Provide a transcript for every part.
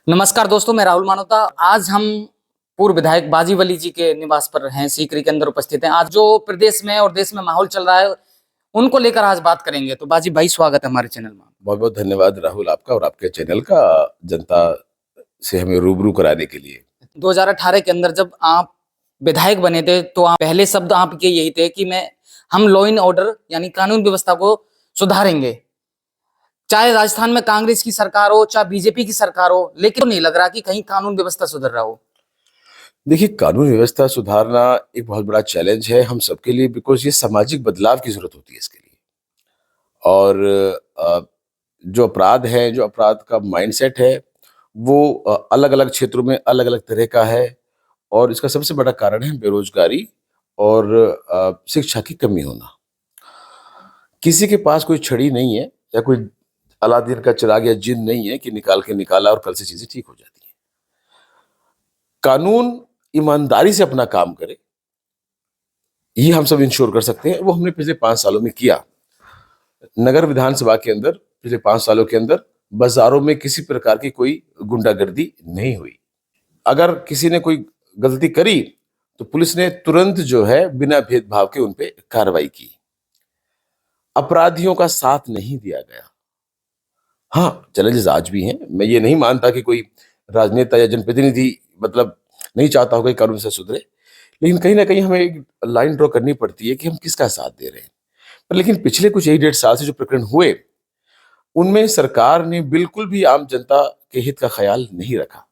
नमस्कार दोस्तों, मैं राहुल मानोता। आज हम पूर्व विधायक बाजी वली जी के निवास पर हैं, सीकरी के अंदर उपस्थित हैं। आज जो प्रदेश में और देश में माहौल चल रहा है, उनको लेकर आज बात करेंगे। तो बाजी भाई, स्वागत है हमारे चैनल में। बहुत बहुत धन्यवाद राहुल, आपका और आपके चैनल का जनता से हमें रूबरू कराने के लिए। 2018 के अंदर जब आप विधायक बने थे, तो पहले शब्द आपके यही थे कि हम लॉ एंड ऑर्डर यानी कानून व्यवस्था को सुधारेंगे। चाहे राजस्थान में कांग्रेस की सरकार हो, चाहे बीजेपी की सरकार हो, लेकिन नहीं लग रहा कि कहीं कानून व्यवस्था सुधर रहा हो। देखिए, कानून व्यवस्था सुधारना एक बहुत बड़ा चैलेंज है हम सबके लिए, बिकॉज ये सामाजिक बदलाव की जरूरत होती है इसके लिए। और जो अपराध है, जो अपराध का माइंडसेट है, वो अलग अलग क्षेत्रों में अलग अलग तरह का है। और इसका सबसे बड़ा कारण है बेरोजगारी और शिक्षा की कमी होना। किसी के पास कोई छड़ी नहीं है या कोई अलादीन का चिराग या जिन नहीं है कि निकाल के निकाला और कल से चीजें ठीक हो जाती हैं। कानून ईमानदारी से अपना काम करे, ये हम सब इंश्योर कर सकते हैं। वो हमने पिछले 5 सालों में किया। नगर विधानसभा के अंदर पिछले 5 सालों के अंदर बाजारों में किसी प्रकार की कोई गुंडागर्दी नहीं हुई। अगर किसी ने कोई गलती करी तो पुलिस ने तुरंत जो है बिना भेदभाव के उन पे कार्रवाई की। अपराधियों का साथ नहीं दिया गया। हाँ, चैलेंजेस आज भी हैं। मैं ये नहीं मानता कि कोई राजनेता या जनप्रतिनिधि मतलब नहीं चाहता होगा कि कानून से सुधरे, लेकिन कहीं ना कहीं हमें एक लाइन ड्रॉ करनी पड़ती है कि हम किसका साथ दे रहे हैं। पर लेकिन पिछले कुछ 1-1.5 साल से जो प्रकरण हुए, उनमें सरकार ने बिल्कुल भी आम जनता के हित का ख्याल नहीं रखा।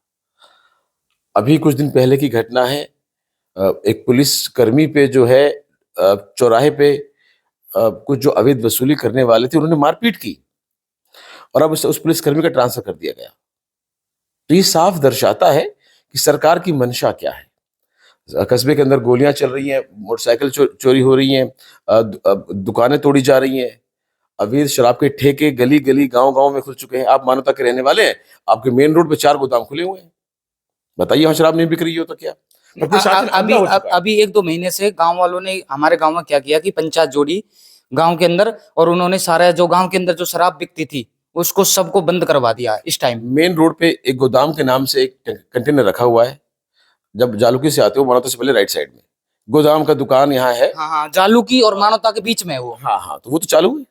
अभी कुछ दिन पहले की घटना है, एक पुलिस कर्मी पे जो है चौराहे पे कुछ जो अवैध वसूली करने वाले थे, उन्होंने मारपीट की और अब उस पुलिसकर्मी का ट्रांसफर कर दिया गया। तो ये साफ दर्शाता है कि सरकार की मंशा क्या है। कस्बे के अंदर गोलियां चल रही हैं, मोटरसाइकिल चोरी हो रही हैं, दुकानें तोड़ी जा रही हैं, अवैध शराब के ठेके गली गली गांव गांव में खुल चुके हैं। आप मानवता के रहने वाले हैं, आपके मेन रोड पे 4 गोदाम खुले हुए हैं। बताइए, वहां शराब नहीं बिक रही हो तो क्या? पर प्रशासन अंधा हो चुका है। अभी 1-2 महीने से गांव वालों ने हमारे गांव में क्या किया कि पंचायत जोड़ी गांव के अंदर, और उन्होंने सारा जो गांव के अंदर जो शराब बिकती थी उसको सबको बंद करवा दिया। इस टाइम मेन रोड पे एक गोदाम के नाम से एक कंटेनर रखा हुआ है। जब जालुकी से आते हो मानवता से पहले राइट साइड में गोदाम का दुकान यहाँ है। हाँ हाँ, जालूकी और मानवता के बीच में है वो। हाँ हाँ, तो वो तो चालू है।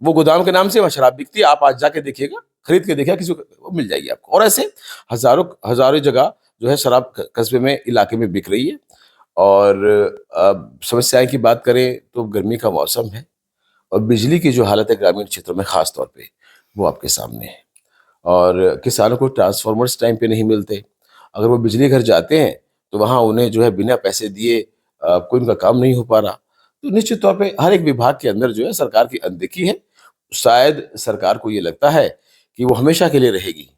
वो गोदाम के नाम से वहाँ शराब बिकती है। आप आज जाके देखिएगा, खरीद के देखिएगा, किसी को वो मिल जाएगी आपको। और ऐसे हजारों हजारों जगह जो है शराब कस्बे में, इलाके में बिक रही है। और समस्याएं की बात करें तो गर्मी का मौसम है और बिजली की जो हालत है ग्रामीण क्षेत्रों में खास तौर पे, वो आपके सामने है। और किसानों को ट्रांसफार्मर्स टाइम पे नहीं मिलते। अगर वो बिजली घर जाते हैं तो वहाँ उन्हें जो है बिना पैसे दिए कोई उनका काम नहीं हो पा रहा। तो निश्चित तौर पे हर एक विभाग के अंदर जो है सरकार की अनदेखी है। शायद सरकार को ये लगता है कि वो हमेशा के लिए रहेगी,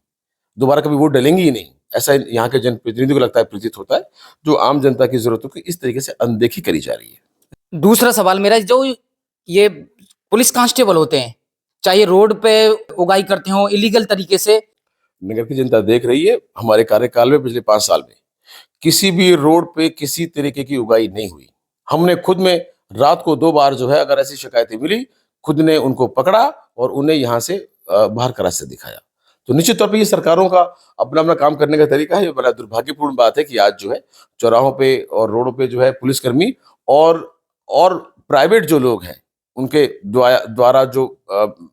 दोबारा कभी वोट डलेंगी ही नहीं। ऐसा यहाँ के जनप्रतिनिधियों को लगता है, प्रतीत होता है। जो आम जनता की जरूरतों की इस तरीके से अनदेखी करी जा रही है। दूसरा सवाल मेरा, जो ये पुलिस कांस्टेबल होते हैं, चाहे रोड पे उगाई करते हो इलीगल तरीके से। नगर की जनता देख रही है, हमारे कार्यकाल में पिछले 5 साल में किसी भी रोड पे किसी तरीके की उगाई नहीं हुई। हमने खुद में रात को 2 बार जो है, अगर ऐसी शिकायतें मिली, खुद ने उनको पकड़ा और उन्हें यहाँ से बाहर का रास्ता दिखाया। तो निश्चित तौर पे ये सरकारों का अपना अपना काम करने का तरीका है। ये बड़ा दुर्भाग्यपूर्ण बात है कि आज जो है चौराहों पे और रोडों पे जो है पुलिसकर्मी और प्राइवेट जो लोग हैं उनके द्वारा जो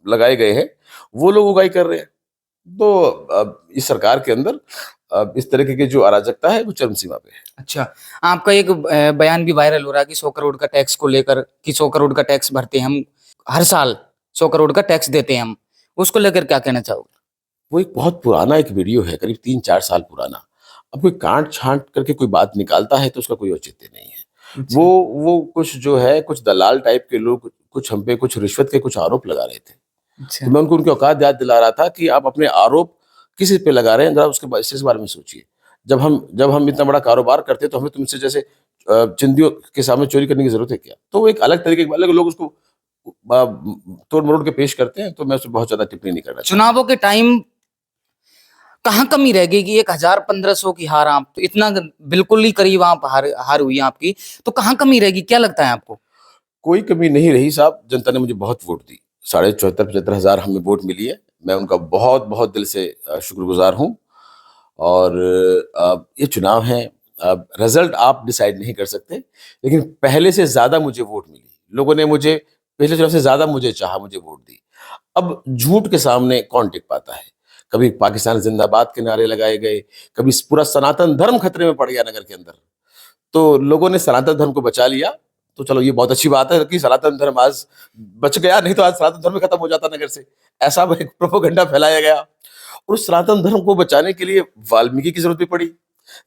लगाए गए हैं, वो लोग उगाई कर रहे हैं। तो इस सरकार के अंदर इस तरीके की जो अराजकता है वो चरम सीमा पे है। अच्छा, आपका एक बयान भी वायरल हो रहा है कि 100 करोड़ का टैक्स को लेकर, कि 100 करोड़ का टैक्स भरते हैं हम हर साल, 100 करोड़ का टैक्स देते हैं हम, उसको लेकर क्या कहना चाहोगे? वो एक बहुत पुराना एक वीडियो है, करीब 3-4 साल पुराना। अब कोई काट छांट करके कोई बात निकालता है तो उसका कोई औचित्य नहीं है। अच्छा। वो कुछ जो है, कुछ दलाल टाइप के लोग कुछ हम पे कुछ रिश्वत के कुछ आरोप लगा रहे थे। अच्छा। तो मैं उनको उनकी औकात याद दिला रहा था कि आप अपने आरोप किसी पे लगा रहे हैं, जरा उसके इस बारे में सोचिए। जब हम इतना बड़ा कारोबार करते हैं तो हमें तुमसे जैसे चिंदियों के सामने चोरी करने की जरूरत है क्या? तो वो एक अलग तरीके के अलग लोग उसको तोड़ मरोड़ के पेश करते हैं। तो मैं उसमें बहुत ज्यादा टिप्पणी नहीं करना चाहता। चुनावों के टाइम कहाँ कमी रह गई कि 1000-1500 की हार, आप तो इतना बिल्कुल ही करीब आप हार हुई आपकी, तो कहाँ कमी रहेगी, क्या लगता है आपको? कोई कमी नहीं रही साहब। जनता ने मुझे बहुत वोट दी, 74,000-75,000 हमें वोट मिली है। मैं उनका बहुत बहुत दिल से शुक्रगुजार हूँ। और ये चुनाव है, रिजल्ट आप डिसाइड नहीं कर सकते, लेकिन पहले से ज्यादा मुझे वोट मिली, लोगों ने मुझे पिछले चुनाव से ज्यादा मुझे चाहा, मुझे वोट दी। अब झूठ के सामने कौन टिक पाता है? कभी पाकिस्तान जिंदाबाद के नारे लगाए गए, कभी पूरा सनातन धर्म खतरे में पड़ गया नगर के अंदर, तो लोगों ने सनातन धर्म को बचा लिया। तो चलो ये बहुत अच्छी बात है कि सनातन धर्म आज बच गया, नहीं तो आज सनातन धर्म ही खत्म हो जाता नगर से। ऐसा एक प्रोपोगंडा फैलाया गया, और उस सनातन धर्म को बचाने के लिए वाल्मीकि की जरूरत भी पड़ी,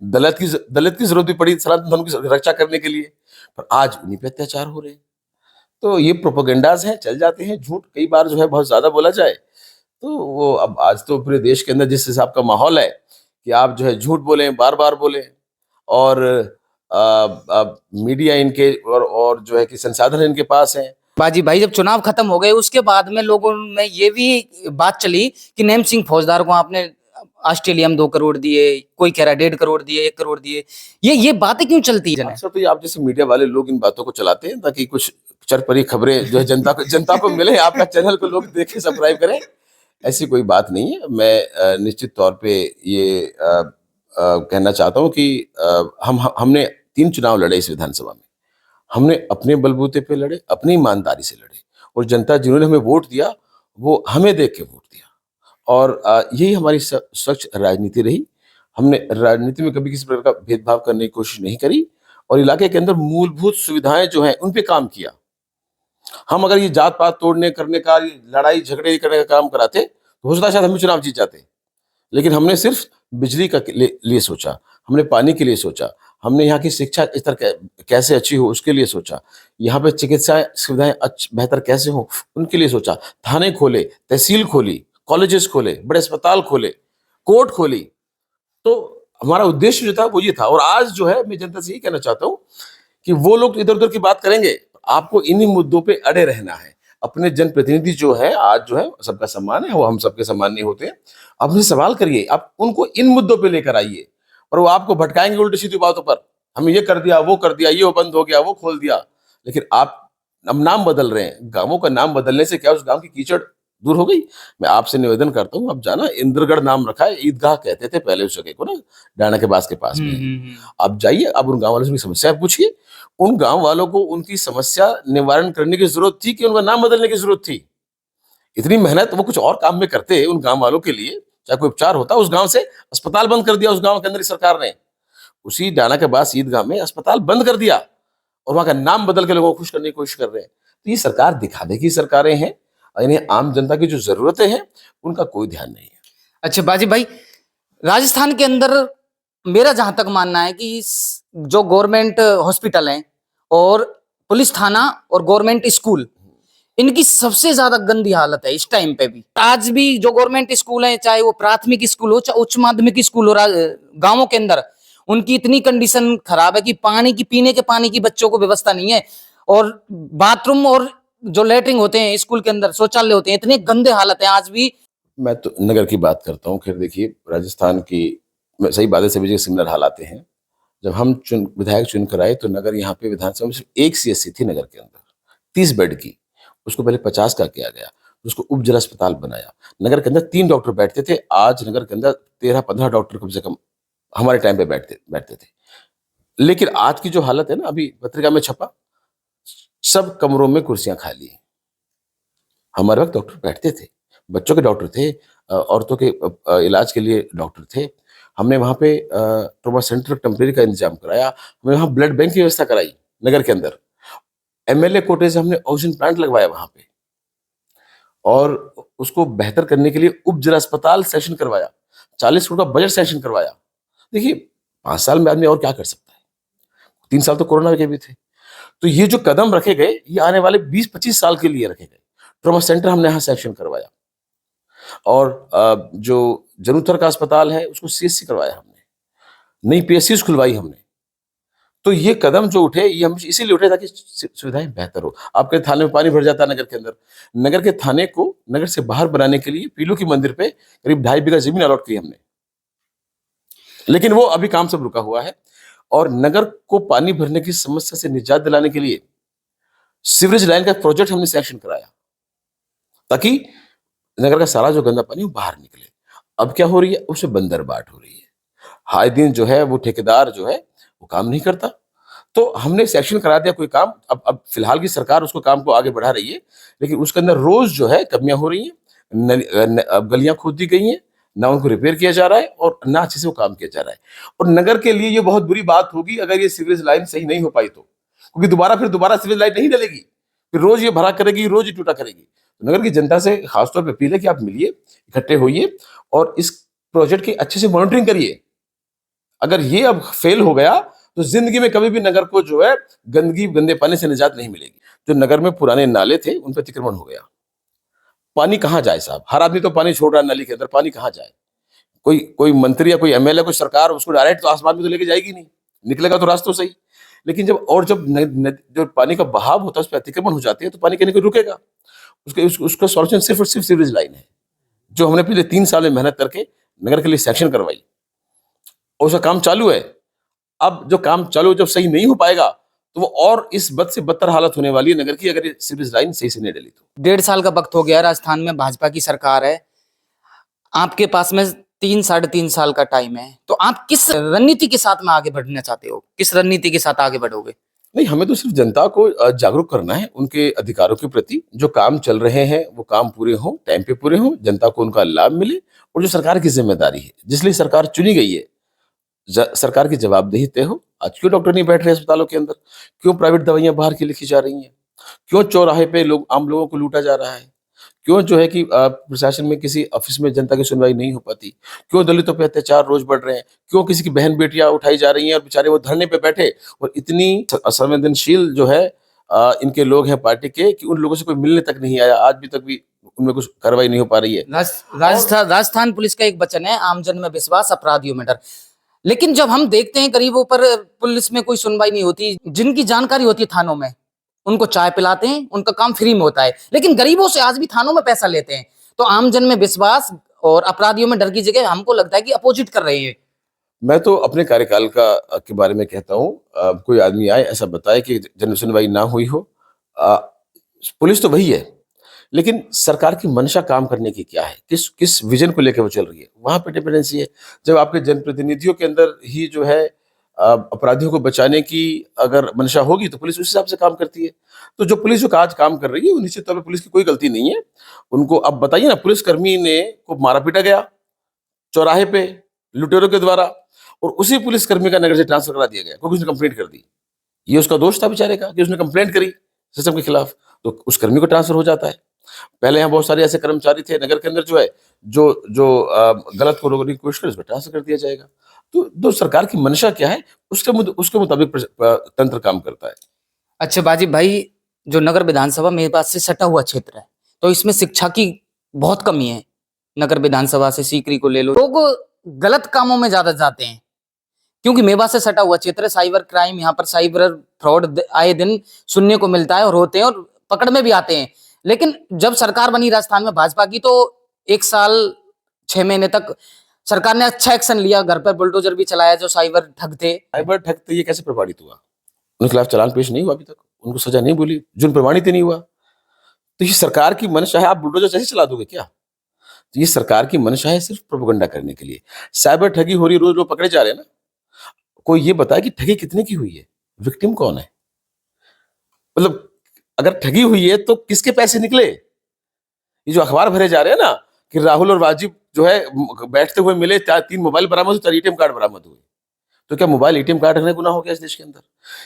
दलित की जरूरत भी पड़ी सनातन धर्म की रक्षा करने के लिए, पर आज उन्हीं पे अत्याचार हो रहे हैं। तो ये प्रोपोगंडाज हैं, चल जाते हैं। झूठ कई बार जो है बहुत ज्यादा बोला जाए तो वो, अब आज तो पूरे देश के अंदर जिस हिसाब का माहौल है कि आप जो है झूठ बोलें, बार बार बोलें, और मीडिया इनके और जो है कि संसाधन इनके पास हैं। बाजी भाई, जब चुनाव खत्म हो गए उसके बाद में लोगों में ये भी बात चली कि नैम सिंह फौजदार को आपने ऑस्ट्रेलिया में 2 करोड़ दिए, कोई कह रहा 1.5 करोड़ दिए, 1 करोड़ दिए। ये बातें क्यों चलती है? अक्सर तो ये आप जैसे मीडिया वाले लोग इन बातों को चलाते हैं ताकि कुछ चरपरी खबरें जो है जनता को मिले, आपका चैनल को लोग देखें, सब्सक्राइब करें। ऐसी कोई बात नहीं है। मैं निश्चित तौर पे ये कहना चाहता हूँ कि हमने 3 चुनाव लड़े इस विधानसभा में। हमने अपने बलबूते पे लड़े, अपनी ईमानदारी से लड़े, और जनता जिन्होंने हमें वोट दिया वो हमें देख के वोट दिया, और यही हमारी स्वच्छ राजनीति रही। हमने राजनीति में कभी किसी प्रकार का भेदभाव करने की कोशिश नहीं करी, और इलाके के अंदर मूलभूत सुविधाएं जो हैं उन पे काम किया। हम अगर ये जात पात तोड़ने करने का, लड़ाई झगड़े करने का काम कराते तो हो सकता है शायद हम चुनाव जीत जाते, लेकिन हमने सिर्फ बिजली का लिए सोचा, हमने पानी के लिए सोचा, हमने यहाँ की शिक्षा स्तर कैसे अच्छी हो उसके लिए सोचा, यहाँ पे चिकित्सा सुविधाएं बेहतर कैसे हो उनके लिए सोचा। थाने खोले, तहसील खोली, कॉलेजेस खोले, बड़े अस्पताल खोले, कोर्ट खोली। तो हमारा उद्देश्य जो था वो ये था। और आज जो है मैं जनता से यही कहना चाहता हूँ कि वो लोग इधर उधर की बात करेंगे, आपको इन्हीं मुद्दों पे अड़े रहना है। अपने जनप्रतिनिधि जो है, आज जो है सबका सम्मान है, वो हम सबके सम्मान नहीं होते। आप उनसे सवाल करिए, आप उनको इन मुद्दों पे लेकर आइए, और वो आपको भटकाएंगे उल्टी सीधी बातों पर। हमें ये कर दिया, वो कर दिया, ये बंद हो गया, वो खोल दिया। लेकिन आप अब नाम बदल रहे हैं, गांवों का नाम बदलने से क्या उस गांव की कीचड़ दूर हो गई? मैं आपसे निवेदन करता हूँ, अब जाना, इंद्रगढ़ नाम रखा है, ईदगाह कहते थे पहले उस जगह को ना, डाना के पास में है। आप जाइए, आप उन गांव वालों से समस्या पूछिए। उन गांव वालों को उनकी समस्या निवारण करने की जरूरत थी कि उनका नाम बदलने की जरूरत थी? इतनी मेहनत वो कुछ और काम में करते उन गांव वालों के लिए, चाहे कोई उपचार होता। उस गांव से अस्पताल बंद कर दिया उस गांव के अंदर सरकार ने, उसी डाना के बाद ईदगाह में अस्पताल बंद कर दिया, और वहां का नाम बदल के लोगों को खुश करने की कोशिश कर रहे हैं। तो ये सरकार दिखाने की सरकारें हैं, और इन्हें आम जनता की जो जरूरतें हैं उनका कोई ध्यान नहीं है। अच्छा बाजी भाई, राजस्थान के अंदर मेरा जहां तक मानना है कि जो गवर्नमेंट हॉस्पिटल हैं और पुलिस थाना और गवर्नमेंट स्कूल, इनकी सबसे ज्यादा गंदी हालत है इस टाइम पे भी। आज भी जो गवर्नमेंट स्कूल है, चाहे वो प्राथमिक स्कूल हो चाहे उच्च माध्यमिक स्कूल हो, गांवों के अंदर उनकी इतनी कंडीशन खराब है कि पानी की, पीने के पानी की बच्चों को व्यवस्था नहीं है, और बाथरूम और जो लेटरिन होते हैं स्कूल के अंदर, शौचालय होते हैं, इतने गंदे हालत है आज भी। मैं तो नगर की बात करता हूँ। खैर देखिए, राजस्थान की सही बात है, सभी जगह सिमिलर हालात हैं। जब हम विधायक चुन कर आए तो नगर यहाँ पे विधानसभा में सिर्फ एक सीएससी थी नगर के अंदर, 30 बेड की। उसको पहले 50 का किया गया, उसको उप जिला अस्पताल बनाया। नगर के अंदर 3 डॉक्टर बैठते थे, आज नगर के अंदर 13-15 डॉक्टर कम से कम हमारे टाइम पे बैठते थे। लेकिन आज की जो हालत है ना, अभी पत्रिका में छपा, सब कमरों में कुर्सियां खाली हैं। हमारे वक्त डॉक्टर बैठते थे, बच्चों के डॉक्टर थे, औरतों के इलाज के लिए डॉक्टर थे। हमने वहाँ पे ट्रॉमा सेंटर टेम्परेरी का इंतजाम कराया, हमने वहाँ ब्लड बैंक की व्यवस्था कराई नगर के अंदर। एमएलए कोटे से हमने ऑक्सीजन प्लांट लगवाया वहाँ पे, और उसको बेहतर करने के लिए उप जिला अस्पताल सेशन करवाया, 40 करोड़ का बजट सेशन करवाया। देखिए, 5 साल में आदमी और क्या कर सकता है? 3 साल तो कोरोना के भी थे। तो ये जो कदम रखे गए, ये आने वाले 20-25 साल के लिए रखे गए। ट्रॉमा सेंटर हमने यहाँ सेक्शन करवाया, और जो जरूरत का अस्पताल है उसको सीएससी करवाया हमने, नई पीएससी खुलवाई हमने। तो ये कदम जो उठे, ये हम इसीलिए उठे ताकि सुविधाएं बेहतर हो। आपके थाने में पानी भर जाता है नगर के अंदर, नगर के थाने को नगर से बाहर बनाने के लिए पीलू की मंदिर पे करीब 2.5 बीघा जमीन अलॉट की हमने, लेकिन वो अभी काम सब रुका हुआ है। और नगर को पानी भरने की समस्या से निजात दिलाने के लिए सीवरेज लाइन का प्रोजेक्ट हमने सैंक्शन कराया, ताकि नगर का सारा जो गंदा पानी वो बाहर निकले। अब क्या हो रही है, उसमें बंदरबाट हो रही है। हाई दिन जो है वो ठेकेदार जो है वो काम नहीं करता। तो हमने सेक्शन करा दिया कोई काम, अब फिलहाल की सरकार उसको काम को आगे बढ़ा रही है, लेकिन उसके अंदर रोज जो है कमियां हो रही हैं। अब गलियां खोद दी गई हैं, ना उनको रिपेयर किया जा रहा है और ना अच्छे से वो काम किया जा रहा है। और नगर के लिए ये बहुत बुरी बात होगी अगर ये सीवरेज लाइन सही नहीं हो पाई तो, क्योंकि दोबारा सीवरेज लाइन नहीं डलेगी, फिर रोज ये भरा करेगी, रोज ये टूटा करेगी। तो नगर की जनता से खासतौर पर अपील है कि आप मिलिए, इकट्ठे होइए और इस प्रोजेक्ट की अच्छे से मॉनिटरिंग करिए। अगर ये अब फेल हो गया तो जिंदगी में कभी भी नगर को जो है गंदगी गंदे पानी से निजात नहीं मिलेगी। जो नगर में पुराने नाले थे उन पर अतिक्रमण हो गया, पानी कहाँ जाए साहब? हर आदमी तो पानी छोड़ रहा है नली के अंदर, पानी कहाँ जाए? कोई कोई मंत्री या कोई एमएलए, कोई सरकार उसको डायरेक्ट तो आसमान में तो लेके जाएगी नहीं, निकलेगा तो रास्ता सही। लेकिन जब जो पानी का बहाव होता है उस पर अतिक्रमण हो जाती है तो पानी कहीं ना कहीं रुकेगा। उसका सॉल्यूशन सिर्फ और सिर्फ सीवरेज लाइन है, जो हमने पिछले 3 साल में मेहनत करके नगर के लिए सेक्शन करवाई और उसका काम चालू है। अब जो काम चालू जब सही नहीं हो पाएगा तो वो और इस बद से बदतर हालत होने वाली है नगर की, अगर ये सीवरेज लाइन सही से नहीं डली तो। 1.5 साल का वक्त हो गया, राजस्थान में भाजपा की सरकार है, आपके पास में 3-3.5 साल का टाइम है, तो आप किस रणनीति के साथ में आगे बढ़ना चाहते हो? किस रणनीति के साथ आगे बढ़ोगे? नहीं, हमें तो सिर्फ जनता को जागरूक करना है उनके अधिकारों के प्रति। जो काम चल रहे हैं वो काम पूरे हों, टाइम पे पूरे हों, जनता को उनका लाभ मिले। और जो सरकार की जिम्मेदारी है, जिसलिए सरकार चुनी गई है, सरकार की जवाबदेही तय हो। आज क्यों डॉक्टर नहीं बैठ रहे अस्पतालों के अंदर? क्यों प्राइवेट दवाइयां बाहर की लिखी जा रही हैं? क्यों चौराहे पे आम लोगों को लूटा जा रहा है? क्यों जो है कि प्रशासन में किसी ऑफिस में जनता की सुनवाई नहीं हो पाती? क्यों दलितों पे अत्याचार रोज बढ़ रहे हैं? क्यों किसी की बहन बेटियां उठाई जा रही हैं और बेचारे वो धरने पे बैठे? और इतनी असंवेदनशील जो है इनके लोग हैं पार्टी के, कि उन लोगों से कोई मिलने तक नहीं आया, आज भी तक भी उनमें कुछ कार्रवाई नहीं हो पा रही है। राजस्थान पुलिस का एक वचन है, आमजन में विश्वास, अपराधियों में डर। लेकिन जब हम देखते हैं गरीबों पर पुलिस में कोई सुनवाई नहीं होती, जिनकी जानकारी होती है थानों में, उनको चाय पिलाते हैं, उनका काम फ्री में होता है, लेकिन गरीबों से आज भी थानों में पैसा लेते हैं। तो आमजन में विश्वास और अपराधियों में डर की जगह हमको लगता है कि अपोजिट कर रहे हैं। मैं तो अपने कार्यकाल के बारे में कहता हूँ, कोई आदमी आए ऐसा बताए कि जन सुनवाई ना हुई हो। अ, पुलिस तो वही है, लेकिन सरकार की मंशा काम करने की क्या है, किस किस विजन को लेकर वो चल रही है, वहां पे डिपेंडेंसी है। जब आपके जनप्रतिनिधियों के अंदर ही जो है अपराधियों को बचाने की अगर मंशा होगी तो पुलिस उस हिसाब से काम करती है। तो जो पुलिस जो आज काम कर रही है वो निश्चित तौर पर पुलिस की कोई गलती नहीं है। उनको अब बताइए ना, पुलिसकर्मी ने को मारा पीटा गया चौराहे पे लुटेरों के द्वारा, और उसी पुलिसकर्मी का नगर से ट्रांसफर करा दिया गया क्योंकि उसने कंप्लेंट कर दी। ये उसका दोष था बेचारे का कि उसने कंप्लेंट करी सिस्टम के खिलाफ, तो उस कर्मी को ट्रांसफर हो जाता है। पहले यहाँ बहुत सारे ऐसे कर्मचारी थे नगर के अंदर जो है जो जो गलत को रोकने की कोशिश करे, उसको ट्रांसफर कर दिया जाएगा। तो सरकार की मंशा क्या है उसके मुताबिक तंत्र काम करता है। अच्छा बाजिब भाई, जो नगर विधानसभा मेरे पास से सटा हुआ क्षेत्र है, तो इसमें शिक्षा की बहुत कमी है। नगर विधानसभा से सीकरी को ले लो, लोग गलत कामों में ज्यादा जाते हैं, क्योंकि मेवात से सटा हुआ क्षेत्र है। साइबर क्राइम, यहाँ पर साइबर फ्रॉड आए दिन सुनने को मिलता है और होते हैं और पकड़ में भी आते हैं। लेकिन जब सरकार बनी राजस्थान में भाजपा की, तो 1 साल 6 महीने तक सरकार ने अच्छा एक्शन लिया, घर पर बुलडोजर भी चलाया जो साइबर ठग थे। साइबर ठग तो ये कैसे प्रमाणित हुआ? उनके खिलाफ चालान पेश नहीं हुआ अभी तक, उनको सजा नहीं बोली, जुर्म प्रमाणित ही नहीं हुआ। तो ये सरकार की मंशा है, आप बुलडोजर कैसे चला दोगे क्या? तो ये सरकार की मंशा है सिर्फ प्रोपेगेंडा करने के लिए। साइबर ठगी हो रही, रोज लोग पकड़े जा रहे हैं ना। कोई ये बताए कि ठगी कितने की हुई है, विक्टिम कौन है? मतलब अगर ठगी हुई है तो किसके पैसे निकले? ये जो अखबार भरे जा रहे हैं ना कि राहुल और वाजिब जो है बैठते हुए मिले, 3 मोबाइल बरामद हुए, 4 एटीएम कार्ड बरामद हुए। तो क्या मोबाइल एटीएम कार्ड रखना गुनाह हो गया इस देश के अंदर?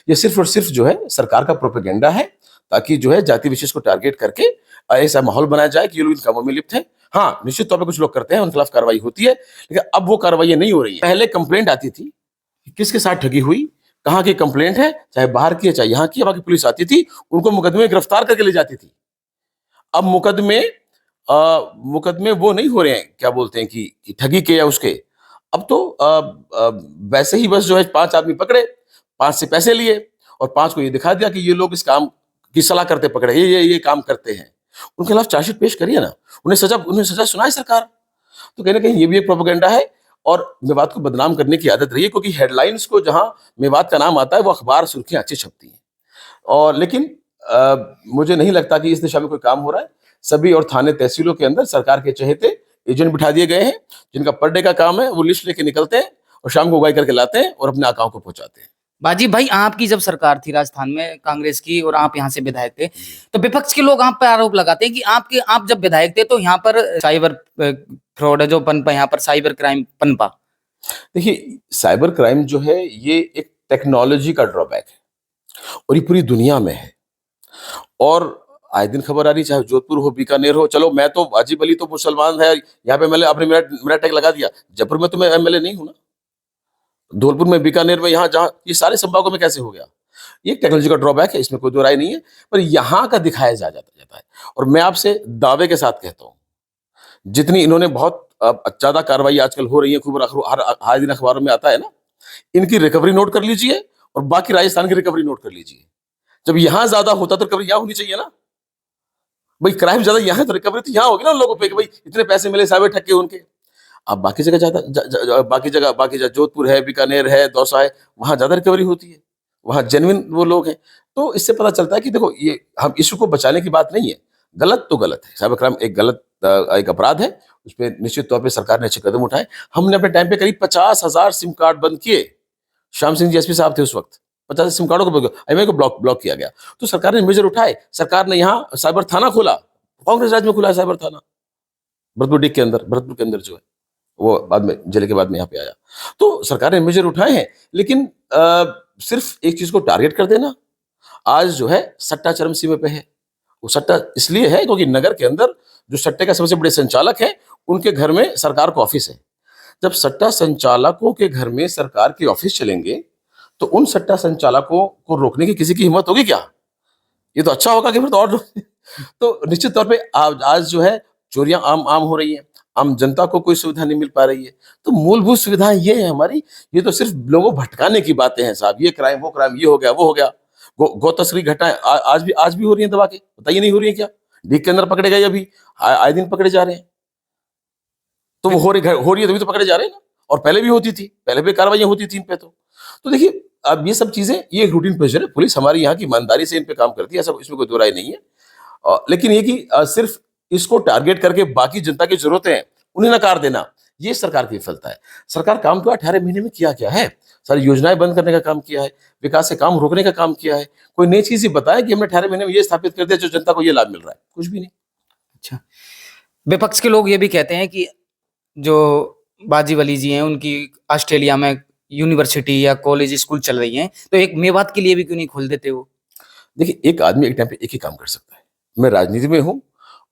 ये सिर्फ और सिर्फ जो है सरकार का प्रोपेगेंडा है, ताकि जो है जाति विशेष को टारगेट करके ऐसा माहौल बनाया जाए कि ये लोग इन कामों में लिप्त हैं। हाँ, निश्चित तौर पर कुछ लोग करते हैं, उनके खिलाफ कार्रवाई होती है, लेकिन अब वो कार्रवाई नहीं हो रही है। पहले कंप्लेंट आती थी किसके साथ ठगी हुई, कहाँ की कंप्लेंट है, चाहे बाहर की है चाहे यहाँ की, वहां की पुलिस आती थी, उनको मुकदमे में गिरफ्तार करके ले जाती थी। अब मुकदमे वो नहीं हो रहे हैं, क्या बोलते हैं कि ठगी के या उसके। अब तो वैसे ही बस जो है 5 आदमी पकड़े, 5 से पैसे लिए और 5 को ये दिखा दिया कि ये लोग इस काम की सलाह करते पकड़े, ये काम करते हैं। उनके खिलाफ चार्जशीट पेश करिए ना, उन्हें सजा सुनाए सरकार। तो कहीं ना कहीं ये भी एक प्रोपेगेंडा है और मेवात को बदनाम करने की आदत रही है, क्योंकि हेडलाइंस को जहां मेवात का नाम आता है वो अखबार सुर्खियां अच्छी छपती हैं। और लेकिन मुझे नहीं लगता कि इस दिशा में कोई काम हो रहा है। सभी और थाने तहसीलों के अंदर सरकार के चहेते एजेंट बिठा दिए गए हैं, जिनका पर डे का काम है, वो लिस्ट लेके निकलते हैं और शाम को उगाई करके लाते हैं और अपने आकाओं को पहुंचाते हैं। बाजी भाई, आपकी जब सरकार थी राजस्थान में कांग्रेस की और आप यहाँ से विधायक थे, तो विपक्ष के लोग आप पर आरोप लगाते हैं कि आप जब विधायक थे तो यहाँ पर साइबर फ्रॉड है जो पनपा, यहाँ पर साइबर क्राइम पनपा। देखिए, साइबर क्राइम जो है ये एक टेक्नोलॉजी का ड्रॉबैक है और ये पूरी दुनिया में है। और आए दिन खबर आ रही, चाहे जोधपुर हो, बीकानेर हो। चलो, मैं तो अजीब अली तो मुसलमान है, यहाँ पे मैंने आपने मेरा मेरा टैग लगा दिया। जयपुर में तो मैं एमएलए नहीं हूं ना, धौलपुर में, बीकानेर में, यहाँ जहाँ ये सारे संभागों में कैसे हो गया? ये एक टेक्नोलॉजी का ड्रॉबैक है, इसमें कोई दो राय नहीं है, पर यहाँ का दिखाया जाता है। और मैं आपसे दावे के साथ कहता हूँ, जितनी इन्होंने बहुत ज्यादा कार्रवाई आजकल हो रही है, खूब हर दिन अखबारों में आता है ना, इनकी रिकवरी नोट कर लीजिए और बाकी राजस्थान की रिकवरी नोट कर लीजिए। जब यहाँ ज्यादा होता तो रिकवरी यहाँ होनी चाहिए ना भाई। क्राइम ज्यादा यहाँ है तो रिकवरी तो यहाँ होगी ना लोगों पे, कि भाई इतने पैसे मिले, साइबर ठग के उनके। अब बाकी जगह ज्यादा, बाकी जगह जोधपुर है, बीकानेर है, दौसा है, वहां ज्यादा रिकवरी होती है, वहां जेन्युइन वो लोग हैं। तो इससे पता चलता है कि देखो, ये हम इशू को बचाने की बात नहीं है, गलत तो गलत है, साइबर क्राइम एक गलत एक अपराध है, उस पर निश्चित तौर पे सरकार ने अच्छे कदम उठाए। हमने अपने टाइम पे करीब 50,000 सिम कार्ड बंद किए। श्याम सिंह जी एसपी साहब थे उस वक्त, 50 सिम कार्डों को ब्लॉक किया गया। तो सरकार ने मेजर उठाए, सरकार ने यहाँ साइबर थाना खोला, कांग्रेस राज में खुला है साइबर थाना, भरतपुर के अंदर जो है, वो बाद में जिले के बाद में यहाँ पे आया। तो सरकार ने मेजर उठाए हैं, लेकिन सिर्फ एक चीज को टारगेट कर देना। आज जो है सट्टा चरम सीमा पे है। वो सट्टा इसलिए है क्योंकि नगर के अंदर जो सट्टे का सबसे बड़े संचालक है, उनके घर में सरकार का ऑफिस है। जब सट्टा संचालकों के घर में सरकार के ऑफिस चलेंगे, तो उन सट्टा संचालकों को रोकने की किसी की हिम्मत होगी क्या? ये तो अच्छा होगा कि फिर तो और तो निश्चित तौर पे आज जो है चोरियां आम हो रही है, आम जनता को कोई सुविधा नहीं मिल पा रही है। तो मूलभूत सुविधाएं ये है हमारी, ये तो सिर्फ लोगों को भटकाने की बातें हैं साहब। ये क्राइम, वो क्राइम, ये हो गया, वो हो गया। गो तस्करी घटनाएं आज भी हो रही है, दबा के बताइए, नहीं हो रही है क्या? डीग के अंदर पकड़े गए, अभी आए दिन पकड़े जा रहे हैं। तो वो हो रही है तभी तो पकड़े जा रहे हैं ना। और पहले भी होती थी, पहले भी कार्रवाइयां होती थी इन पे। तो देखिए, अब ये सब चीजें, ये एक रूटीन प्रोसीजर है। पुलिस हमारी यहाँ की ईमानदारी से इन पे काम करती है, ऐसा इसमें कोई दो राय नहीं है। लेकिन ये कि सिर्फ इसको टारगेट करके बाकी जनता की जरूरतें हैं उन्हें नकार देना, ये सरकार की विफलता है। सरकार काम तो 18 महीने में किया क्या है? सारी योजनाएं बंद करने का काम किया है, विकास से काम रोकने का काम किया है। कोई नई चीज ही बताए कि हमने 18 महीने में ये स्थापित कर दिया जो जनता को ये लाभ मिल रहा है? कुछ भी नहीं। अच्छा, विपक्ष के लोग ये भी कहते हैं कि जो बाजी वली जी हैं, उनकी ऑस्ट्रेलिया में यूनिवर्सिटी या कॉलेज स्कूल चल रही हैं, तो एक मेवात के लिए भी क्यों नहीं खोल देते वो? देखिए, एक आदमी एक टाइम पे एक ही काम कर सकता है। मैं राजनीति में हूं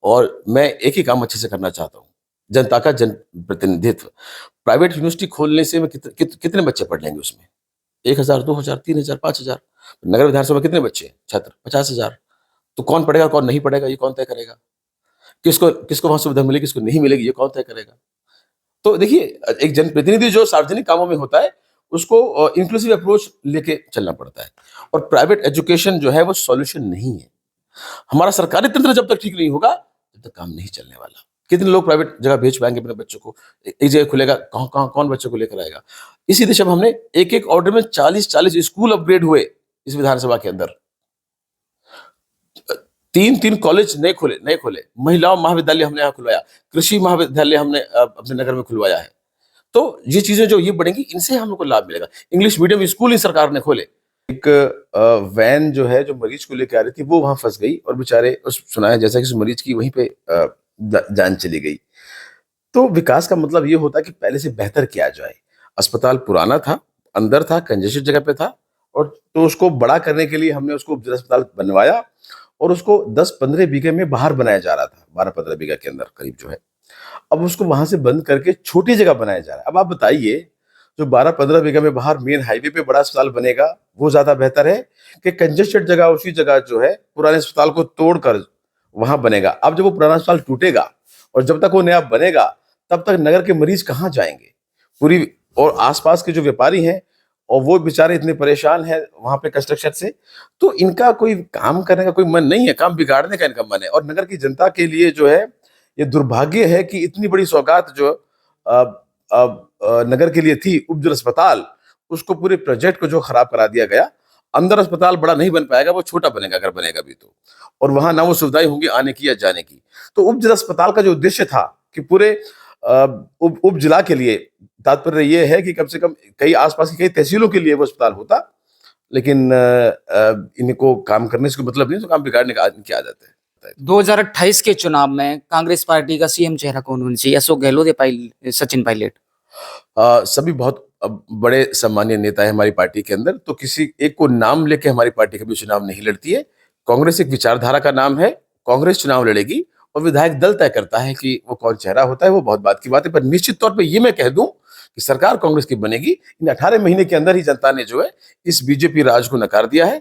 और मैं एक ही काम अच्छे से करना चाहता हूं, जनता का जन प्रतिनिधित्व। प्राइवेट यूनिवर्सिटी खोलने से मैं कितने बच्चे पढ़ लेंगे उसमें? 1,000, 2,000, 3,000, 5,000। नगर विधानसभा में कितने बच्चे हैं? छात्र 50,000। तो कौन पढ़ेगा, कौन नहीं पढ़ेगा, ये कौन तय करेगा? किसको किसको वहां सुविधा मिलेगी, किसको नहीं मिलेगी, ये कौन तय करेगा? तो देखिए, एक जनप्रतिनिधि जो सार्वजनिक कामों में होता है, उसको इंक्लूसिव अप्रोच लेके चलना पड़ता है। और प्राइवेट एजुकेशन जो है वो सॉल्यूशन नहीं है। हमारा सरकारी तंत्र जब तक ठीक नहीं होगा, तब तक काम नहीं चलने वाला। कितने लोग प्राइवेट जगह भेज पाएंगे अपने बच्चों को? एक जगह खुलेगा, कौन बच्चों को लेकर आएगा? इसी दिशा में हमने एक ऑर्डर में 40 स्कूल अपग्रेड हुए इस विधानसभा के अंदर। 3 कॉलेज नए खोले। महिला महाविद्यालय हमने यहाँ खुलवाया, कृषि महाविद्यालय हमने अपने नगर में खुलवाया है। तो ये चीजें जो ये बढ़ेंगी, इनसे हम लोग को लाभ मिलेगा। इंग्लिश मीडियम स्कूल ही सरकार ने खोले। एक वैन जो है, जो मरीज को लेकर आ रही थी, वो वहां फंस गई और बेचारे सुनाया जैसा कि उस मरीज की वहीं पे जान चली गई। तो विकास का मतलब ये होता है कि पहले से बेहतर किया जाए। अस्पताल पुराना था, अंदर था, कंजेस्टेड जगह पे था, और तो उसको बड़ा करने के लिए हमने उसको उपजिला अस्पताल बनवाया और उसको 10-15 बीघे में बाहर बनाया जा रहा था, 12-15 बीघा के अंदर करीब जो है। अब उसको वहां से बंद करके छोटी जगह बनाया जा रहा है। अब आप बताइए, जो 12-15 बीघा में बाहर मेन हाईवे पे बड़ा अस्पताल बनेगा, वो ज्यादा बेहतर है कि कंजेस्टेड जगह, उसी जगह जो है पुराने अस्पताल को तोड़कर वहां बनेगा? अब जब वो पुराना अस्पताल टूटेगा और जब तक वो नया बनेगा, तब तक नगर के मरीज कहाँ जाएंगे? पूरी और आसपास के जो व्यापारी हैं, और वो बेचारे इतने परेशान हैं वहां पे कंस्ट्रक्शन से। तो इनका कोई काम करने का कोई मन नहीं है, काम बिगाड़ने का इनका मन है। और नगर की जनता के लिए जो है, ये दुर्भाग्य है कि इतनी बड़ी सौगात जो नगर के लिए थी, उपजिला अस्पताल, उसको पूरे प्रोजेक्ट को जो खराब करा दिया गया। अंदर अस्पताल बड़ा नहीं बन पाएगा, वो छोटा बनेगा अगर बनेगा भी तो। और वहां ना वो सुविधाएं होंगी आने की या जाने की। तो उपजिला अस्पताल का जो उद्देश्य था कि पूरे उप जिला के लिए तात्पर्य ये है कि कम से कम कई आसपास की कई तहसीलों के लिए वो अस्पताल होता, लेकिन इनको काम करने से कोई मतलब नहीं, तो काम बिगाड़ने का की आदत है। 2028 के चुनाव में कांग्रेस पार्टी का सीएम चेहरा कौन होना चाहिए? अशोक गहलोत या सचिन पायलट? सभी बहुत बड़े सम्मानीय नेता है हमारी पार्टी के अंदर, तो किसी एक को नाम लेके हमारी पार्टी कभी चुनाव नहीं लड़ती है। कांग्रेस एक विचारधारा का नाम है, कांग्रेस चुनाव लड़ेगी और विधायक दल तय करता है कि वो कौन चेहरा होता है, वो बहुत बात की बात है। पर निश्चित तौर पे ये मैं कह दूं कि सरकार कांग्रेस की बनेगी। इन 18 महीने के अंदर ही जनता ने जो है इस बीजेपी राज को नकार दिया है।